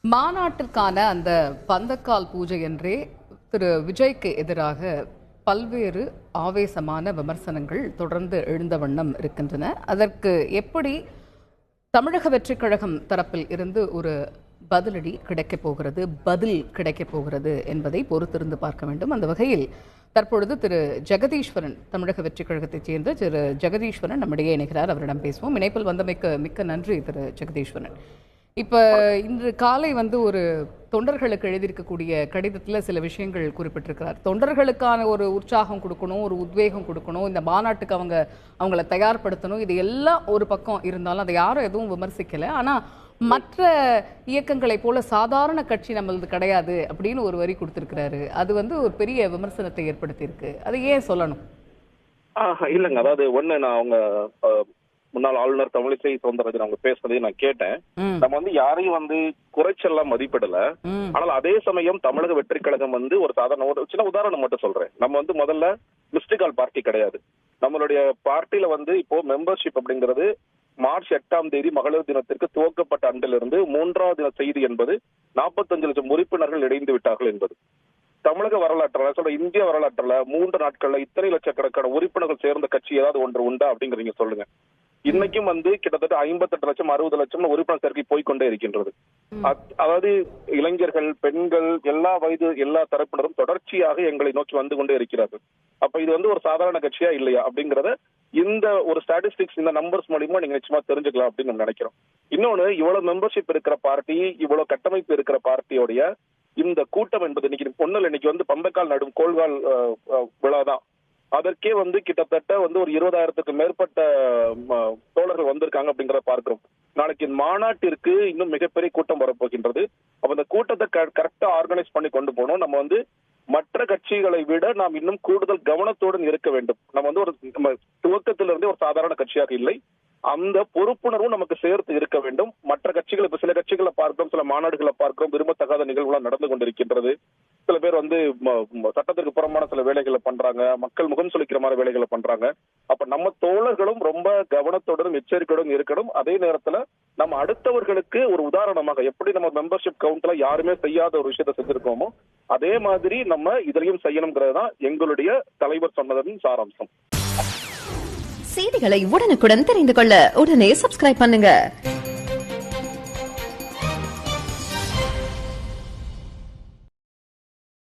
மாநாட்டிற்கான அந்த பந்தக்கால் பூஜை என்றே திரு விஜய்க்கு எதிராக பல்வேறு ஆவேசமான விமர்சனங்கள் தொடர்ந்து எழுந்த வண்ணம் இருக்கின்றன. அதற்கு எப்படி தமிழக வெற்றிக் கழகம் தரப்பில் இருந்து ஒரு பதில் கிடைக்கப் போகிறது என்பதை பொறுத்திருந்து பார்க்க வேண்டும். அந்த வகையில் தற்பொழுது திரு ஜெகதீஸ்வரன், தமிழக வெற்றிக் கழகத்தைச் சேர்ந்த திரு ஜெகதீஸ்வரன் நம்மிடையே இணைகிறார். அவரிடம் பேசுவோம். இணைப்பில் வந்தமைக்கு மிக்க நன்றி திரு ஜெகதீஸ்வரன். இப்போ இன்று காலை ஒரு தொண்டர்களுக்கு எழுதியிருக்கக்கூடிய கடிதத்தில் சில விஷயங்கள் குறிப்பிட்டிருக்கிறார். தொண்டர்களுக்கான ஒரு உற்சாகம் கொடுக்கணும், ஒரு உத்வேகம் கொடுக்கணும், இந்த மாநாட்டுக்கு அவங்கள தயார்படுத்தணும். இது எல்லாம் ஒரு பக்கம் இருந்தாலும் அதை யாரும் எதுவும் விமர்சிக்கலை. ஆனால் மற்ற இயக்கங்களை போல சாதாரண கட்சி நம்மளது கிடையாது அப்படின்னு ஒரு வரி கொடுத்திருக்கிறாரு. அது ஒரு பெரிய விமர்சனத்தை ஏற்படுத்தியிருக்கு. அதை ஏன் சொல்லணும்? இல்லைங்க, அதாவது ஒண்ணு, நான் அவங்க முன்னாள் ஆளுநர் தமிழிசை சவுந்தரராஜன் அவங்க பேசுறதையும் நான் கேட்டேன். நம்ம யாரையும் குறைச்செல்லாம் மதிப்பிடல. ஆனால் அதே சமயம் தமிழக வெற்றி கழகம் ஒரு சாதாரண ஒரு சின்ன உதாரணம் மட்டும் சொல்றேன். நம்ம முதல்ல மிஸ்டிகால் பார்ட்டி கிடையாது. நம்மளுடைய பார்ட்டியில இப்போ மெம்பர்ஷிப் அப்படிங்கிறது மார்ச் 8ஆம் தேதி மகளிர் தினத்திற்கு துவக்கப்பட்ட அன்றிலிருந்து 3வது தின செய்தி என்பது 45 லட்சம் உறுப்பினர்கள் இணைந்து விட்டார்கள் என்பது. தமிழக வரலாற்றுல இந்திய வரலாற்றுல 3 நாட்கள்ல இத்தனை லட்சக்கணக்கான உறுப்பினர்கள் சேர்ந்த கட்சி ஏதாவது ஒன்று உண்டா அப்படிங்கிறீங்க சொல்லுங்க. இன்னைக்கும் கிட்டத்தட்ட 58 லட்சம் 60 லட்சம் உறுப்பினர் சேர்க்கை போய்கொண்டே இருக்கின்றது. அதாவது இளைஞர்கள், பெண்கள், எல்லா வயது எல்லா தரப்பினரும் தொடர்ச்சியாக எங்களை நோக்கி வந்து கொண்டே இருக்கிறார்கள். அப்ப இது ஒரு சாதாரண கட்சியா இல்லையா அப்படிங்கறத இந்த ஒரு ஸ்டாட்டிஸ்டிக்ஸ், இந்த நம்பர்ஸ் மூலமா நீங்க நிச்சயமா தெரிஞ்சுக்கலாம் அப்படின்னு நம்ம நினைக்கிறோம். இன்னொன்னு, இவ்வளவு மெம்பர்ஷிப் இருக்கிற பார்ட்டி, இவ்வளவு கட்டமைப்பு இருக்கிற பார்ட்டியோடைய இந்த கூட்டம் என்பது இன்னைக்கு பந்தக்கால் நடும் கோள்கால் விழாதான். அதற்கே கிட்டத்தட்ட ஒரு 20,000க்கு மேற்பட்ட தோழர்கள் வந்திருக்காங்க அப்படிங்கறத பார்க்கிறோம். நாளைக்கு மாநாட்டிற்கு இன்னும் மிகப்பெரிய கூட்டம் வரப்போகின்றது. அப்ப அந்த கூட்டத்தை கரெக்டா ஆர்கனைஸ் பண்ணி கொண்டு போனோம். நம்ம மற்ற கட்சிகளை விட நாம் இன்னும் கூடுதல் கவனத்துடன் இருக்க வேண்டும். நம்ம துவக்கத்திலிருந்தே ஒரு சாதாரண கட்சியாக இல்லை. அந்த பொறுப்புணர்வும் நமக்கு சேர்த்து இருக்க வேண்டும். மற்ற கட்சிகள், இப்ப சில கட்சிகளை பார்க்கிறோம், சில மாநாடுகளை பார்க்கிறோம், விரும்பத்தகாத நிகழ்வுகள் நடந்து கொண்டிருக்கின்றது. சில பேர் சட்டத்திற்கு புறம்பான சில வேலைகளை பண்றாங்க, மக்கள் முகம் சுளிக்கிற மாதிரி வேலைகளை பண்றாங்க. அப்ப நம்ம தோழர்களும் ரொம்ப கவனத்துடன் எச்சரிக்கையுடன் இருக்கணும். அதே நேரத்துல நம்ம அடுத்தவர்களுக்கு ஒரு உதாரணமாக, எப்படி நம்ம மெம்பர்ஷிப் கவுண்ட்ல யாருமே செய்யாத ஒரு விஷயத்தை செஞ்சிருக்கோமோ அதே மாதிரி நம்ம இதையும் செய்யணுங்கிறது தான் எங்களுடைய தலைவர் சொன்னதன் சாராம்சம். செய்திகளை உடனுக்குடன் தெரிந்து கொள்ள உடனே சப்ஸ்கிரைப் பண்ணுங்க.